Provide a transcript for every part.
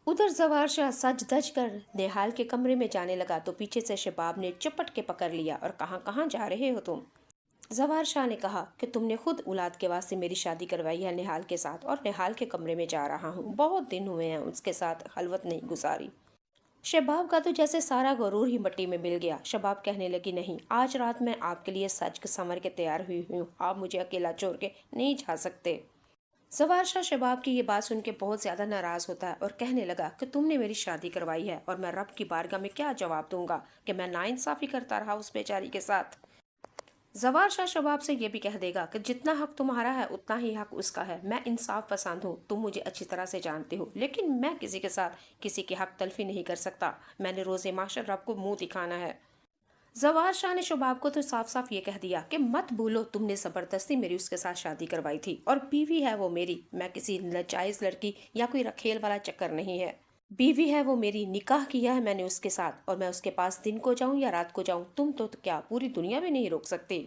उधर जवार शाह सज धज कर नेहाल के कमरे में जाने लगा तो पीछे से शबाब ने चपट के पकड़ लिया। और कहाँ कहाँ जा रहे हो तुम? जवार शाह ने कहा कि तुमने खुद औलाद के वास्ते मेरी शादी करवाई है निहाल के साथ, और निहाल के कमरे में जा रहा हूँ। बहुत दिन हुए हैं उसके साथ खलवत नहीं गुजारी। शबाब का तो जैसे सारा गरूर ही मिट्टी में मिल गया। शबाब कहने लगी, नहीं, आज रात मैं आपके लिए सज संवर के तैयार हुई हूँ। आप मुझे अकेला छोड़ के नहीं जा सकते। जवार शाह शबाब की ये बात सुन के बहुत ज्यादा नाराज होता है और कहने लगा कि तुमने मेरी शादी करवाई है और मैं रब की बारगाह में क्या जवाब दूंगा कि मैं नाइंसाफी करता रहा उस बेचारी के साथ। जवार शाह शबाब से ये भी कह देगा कि जितना हक तुम्हारा है उतना ही हक उसका है। मैं इंसाफ पसंद हूँ, तुम मुझे अच्छी तरह से जानते हो, लेकिन मैं किसी के साथ किसी की हक तलफी नहीं कर सकता। मैंने रोजे माशर रब को मुंह दिखाना है। जवार शाह ने शबाब को तो साफ साफ ये कह दिया कि मत भूलो, तुमने जबरदस्ती मेरी उसके साथ शादी करवाई थी और बीवी है वो मेरी। मैं किसी नाजायज लड़की या कोई रखेल वाला चक्कर नहीं है। बीवी है वो मेरी, निकाह किया है मैंने उसके साथ, और मैं उसके पास दिन को जाऊं या रात को जाऊं, तुम तो क्या पूरी दुनिया में नहीं रोक सकते।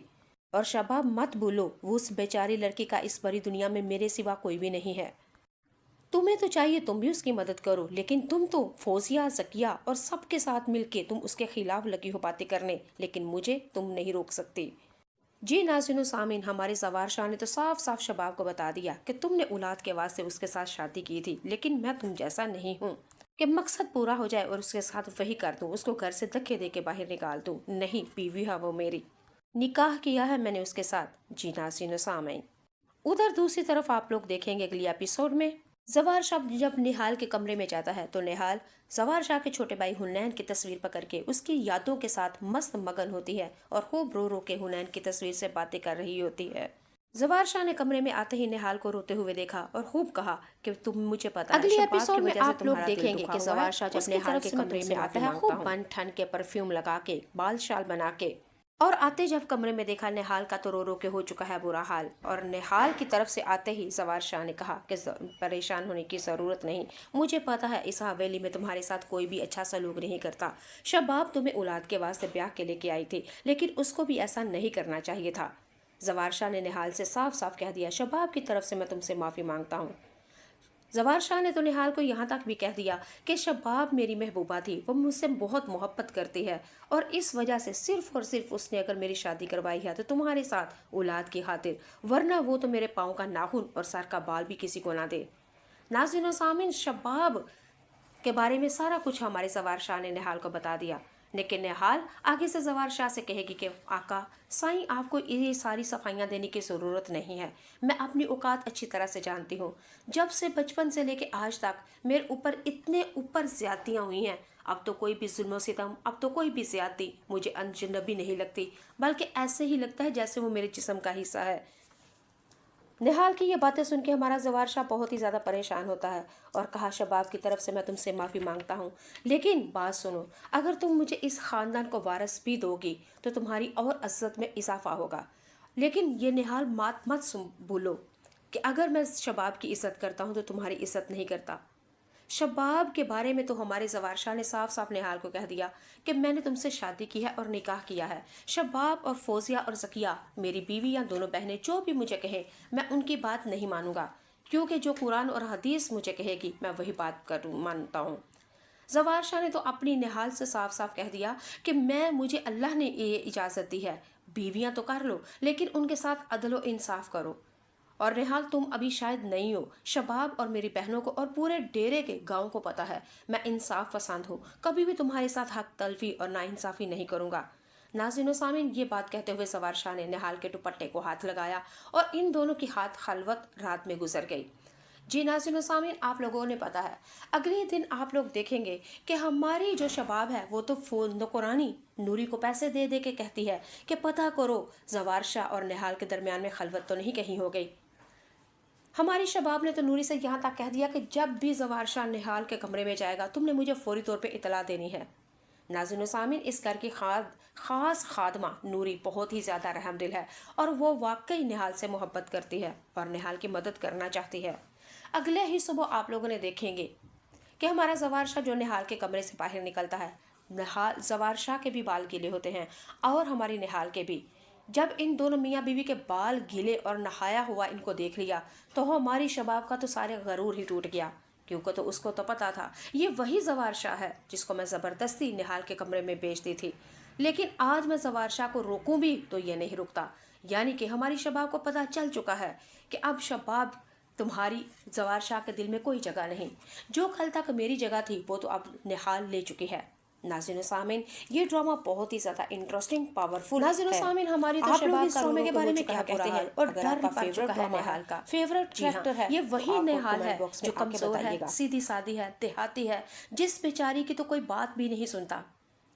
और शबाब मत भूलो, वो उस बेचारी लड़की का इस बड़ी दुनिया में मेरे सिवा कोई भी नहीं है। तुम्हें तो चाहिए तुम भी उसकी मदद करो, लेकिन तुम तो फौजिया जकिया और सबके साथ मिलके तुम उसके खिलाफ लगी हो बातें करने, लेकिन मुझे तुम नहीं रोक सकती। जी नाज़रीन सामीन, हमारे जवार शाह ने तो साफ साफ शबाब को बता दिया कि तुमने औलाद के वास्ते उसके साथ शादी की थी, लेकिन मैं तुम जैसा नहीं हूँ कि मकसद पूरा हो जाए और उसके साथ वही कर दूं, उसको घर से धक्के दे के बाहर निकाल दूं। नहीं, बीवी है वो मेरी, निकाह किया है मैंने उसके साथ। जी नाज़रीन सामीन, उधर दूसरी तरफ आप लोग देखेंगे अगली एपिसोड में जवार शाह जब निहाल के कमरे में जाता है तो निहाल जवार शाह के छोटे भाई हुनैन की तस्वीर पकड़ के उसकी यादों के साथ मस्त मगन होती है और खूब रो रो के हुनैन की तस्वीर से बातें कर रही होती है। जवार शाह ने कमरे में आते ही निहाल को रोते हुए देखा और खूब कहा कि तुम, मुझे पता है अगली शबाब की एपिसोड में वजह से आप लोग तुम्हारा दिल देखेंगे दुखा कि हुआ है। जवार शाह जब उसकी निहाल तरफ के से मैं कमरे तुमसे में आता माफी है मांगता खूब हूँ, बन ठन के परफ्यूम लगा के, बाल शाल बना के, और आते जब कमरे में देखा निहाल का तो रो रो के हो चुका है बुरा हाल। और निहाल की तरफ से आते ही जवार शाह ने कहा कि परेशान होने की ज़रूरत नहीं, मुझे पता है इस हवेली में तुम्हारे साथ कोई भी अच्छा सलूक नहीं करता। शबाब तुम्हें औलाद के वास्ते ब्याह के लेके आई थी, लेकिन उसको भी ऐसा नहीं करना चाहिए था। जवार शाह ने निहाल से साफ साफ कह दिया, शबाब की तरफ से मैं तुमसे माफ़ी मांगता हूँ। जवार शाह ने तो निहाल को यहाँ तक भी कह दिया कि शबाब मेरी महबूबा थी, वो मुझसे बहुत मोहब्बत करती है, और इस वजह से सिर्फ और सिर्फ उसने अगर मेरी शादी करवाई है तो तुम्हारे साथ औलाद की खातिर, वरना वो तो मेरे पाँव का नाखून और सर का बाल भी किसी को ना दे। नाज़रीन और सामीन, शबाब के बारे में सारा कुछ हमारे जवार शाह ने निहाल को बता दिया, लेकिन निहाल आगे से जवार शाह से कहेगी कि आका साईं, आपको ये सारी सफाइयाँ देने की ज़रूरत नहीं है। मैं अपनी औकात अच्छी तरह से जानती हूँ। जब से बचपन से लेके आज तक मेरे ऊपर इतने ऊपर ज्यादतियाँ हुई हैं, अब तो कोई भी जुल्म सितम, अब तो कोई भी ज्यादती मुझे अजनबी नहीं लगती, बल्कि ऐसे ही लगता है जैसे वो मेरे जिस्म का हिस्सा है। निहाल की ये बातें सुन के हमारा जवार शाह बहुत ही ज़्यादा परेशान होता है और कहा, शबाब की तरफ से मैं तुमसे माफ़ी मांगता हूँ, लेकिन बात सुनो, अगर तुम मुझे इस ख़ानदान को वारस भी दोगी तो तुम्हारी और इज्जत में इजाफा होगा। लेकिन ये निहाल मत मत भूलो कि अगर मैं शबाब की इज्जत करता हूँ तो तुम्हारी इज्जत नहीं करता। शबाब के बारे में तो हमारे जवार शाह ने साफ साफ निहाल को कह दिया कि मैंने तुमसे शादी की है और निकाह किया है। शबाब और फौजिया और जकिया मेरी बीवी या दोनों बहनें जो भी मुझे कहे, मैं उनकी बात नहीं मानूंगा, क्योंकि जो कुरान और हदीस मुझे कहेगी मैं वही बात करूँ मानता हूँ। जवार शाह ने तो अपनी निहाल से साफ साफ कह दिया कि मुझे अल्लाह ने ये इजाज़त दी है, बीवियाँ तो कर लो लेकिन उनके साथ अदल व इंसाफ करो। और निहाल, तुम अभी शायद नहीं हो, शबाब और मेरी बहनों को और पूरे डेरे के गांव को पता है मैं इंसाफ पसंद हूँ, कभी भी तुम्हारे साथ हक तलफी और नाइंसाफी नहीं करूँगा। नाज़रीन सामीन, ये बात कहते हुए जवार शाह ने निहाल के दुपट्टे को हाथ लगाया और इन दोनों की हाथ खलवत रात में गुजर गई। जी नाज़रीन सामीन, आप लोगों ने पता है अगले दिन आप लोग देखेंगे कि हमारी जो शबाब है वो तो फोन नौकरानी नूरी को पैसे दे दे के कहती है कि पता करो जवार शाह और निहाल के दरमियान में खलवत तो नहीं कहीं हो गई। हमारी शबाब ने तो नूरी से यहाँ तक कह दिया कि जब भी जवार शाह निहाल के कमरे में जाएगा तुमने मुझे फौरी तौर पे इतला देनी है। नाज़रीन सामीन, इस घर की खास खादमा नूरी बहुत ही ज़्यादा रहमदिल है और वो वाकई निहाल से मोहब्बत करती है और निहाल की मदद करना चाहती है। अगले ही सुबह आप लोगों ने देखेंगे कि हमारा जवार शाह जो निहाल के कमरे से बाहर निकलता है, निहाल जवार शाह के भी बाल गीले होते हैं और हमारी निहाल के भी। जब इन दोनों मियाँ बीवी के बाल गीले और नहाया हुआ इनको देख लिया तो हमारी शबाब का तो सारे गरूर ही टूट गया, क्योंकि तो उसको तो पता था ये वही जवार शाह है जिसको मैं ज़बरदस्ती निहाल के कमरे में भेज दी थी। लेकिन आज मैं जवार शाह को रोकूं भी तो ये नहीं रुकता। यानी कि हमारी शबाब को पता चल चुका है कि अब शबाब तुम्हारी जवार शाह के दिल में कोई जगह नहीं। जो कल तक मेरी जगह थी वो तो अब निहाल ले चुकी है। नाज़रीन व सामीन, ये ड्रामा बहुत ही ज्यादा इंटरेस्टिंग पावरफुल नाज़रीन व है। सामीन, हमारी तो आप लोग शबाब इस का ड्रामे रोल के तो बारे हो में चुका क्या है कहते बुरा हैं हाल। और अगर डर आपका भी पड़ फेवरेट चुका है ड्रामा है, निहाल का। फेवरेट जी हाँ, कैरेक्टर है, ये तो वही आप निहाल है कमेंट बॉक्स में जो आके कमजोर है, बताइएगा। सीधी सादी है, देहाती है, जिस बेचारी की तो कोई बात भी नहीं सुनता।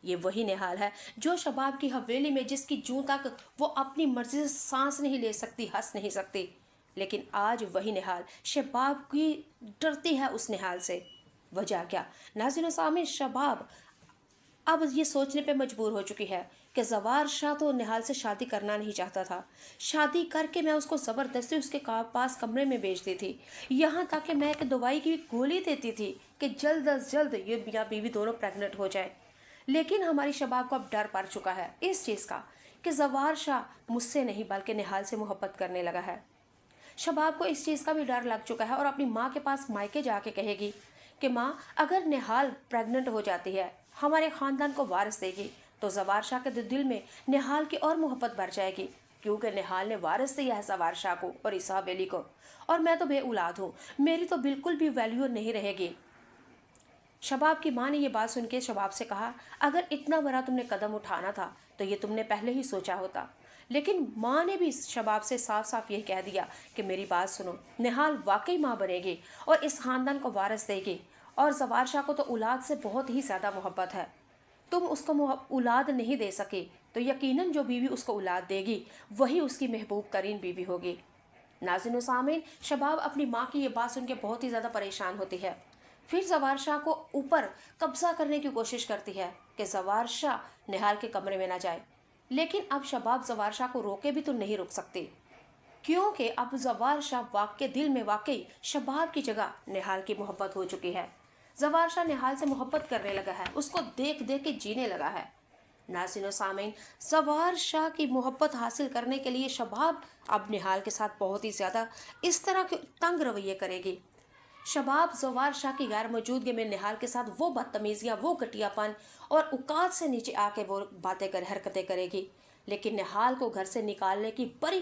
ये वही निहाल है जो शबाब की हवेली में जिसकी जूं तक वो अपनी मर्जी से सांस नहीं ले सकती, हंस नहीं सकती। लेकिन आज वही निहाल शबाब की डरती है उस निहाल से। वजह क्या? नाज़रीन व सामीन, शबाब अब ये सोचने पे मजबूर हो चुकी है कि जवार शाह तो निहाल से शादी करना नहीं चाहता था। शादी करके मैं उसको ज़बरदस्ती उसके पास कमरे में भेजती थी, यहाँ तक कि मैं एक दवाई की गोली देती थी कि जल्द अज जल्द ये मियाँ बीवी दोनों प्रेग्नेंट हो जाए। लेकिन हमारी शबाब को अब डर पड़ चुका है इस चीज़ का कि जवार शाह मुझसे नहीं बल्कि निहाल से मोहब्बत करने लगा है। शबाब को इस चीज़ का भी डर लग चुका है और अपनी माँ के पास मायके जाके कहेगी कि माँ, अगर निहाल प्रेग्नेंट हो जाती है, हमारे ख़ानदान को वारिस देगी, तो जवार शाह के दिल में निहाल की और मोहब्बत बढ़ जाएगी, क्योंकि निहाल ने वारिस दिया है जवार शाह को और ईसा बेली को, और मैं तो बे औलाद हूँ, मेरी तो बिल्कुल भी वैल्यू नहीं रहेगी। शबाब की माँ ने ये बात सुन के शबाब से कहा, अगर इतना बड़ा तुमने कदम उठाना था तो ये तुमने पहले ही सोचा होता। लेकिन माँ ने भी शबाब से साफ साफ यही कह दिया कि मेरी बात सुनो, निहाल वाकई माँ बनेगी और इस खानदान को वारिस देगी, और जवार शाह को तो औलाद से बहुत ही ज़्यादा मोहब्बत है। तुम उसको औलाद नहीं दे सके तो यकीनन जो बीवी उसको औलाद देगी वही उसकी महबूब तरीन बीवी होगी। नाज़रीन व सामीन, शबाब अपनी माँ की ये बात सुन के बहुत ही ज़्यादा परेशान होती है। फिर जवार शाह को ऊपर कब्जा करने की कोशिश करती है कि जवार शाह निहाल के कमरे में ना जाए। लेकिन अब शबाब जवार शाह को रोके भी तो नहीं रुक सकती, क्योंकि अब जवार शाह वाकई दिल में वाकई शबाब की जगह निहाल की मोहब्बत हो चुकी है। जवार शाह निहाल से मोहब्बत करने लगा है, उसको देख देख के जीने लगा है। नाज़रीन व सामीन, जवार शाह की मोहब्बत हासिल करने के लिए शबाब अब निहाल के साथ बहुत ही ज़्यादा इस तरह के तंग रवैये करेगी। शबाब जवार शाह की गैर मौजूदगी में निहाल के साथ वो बदतमीजियाँ, वो घटियापन और औकात से नीचे आके वो बातें कर हरकतें करेगी। लेकिन निहाल को घर से निकालने की बड़ी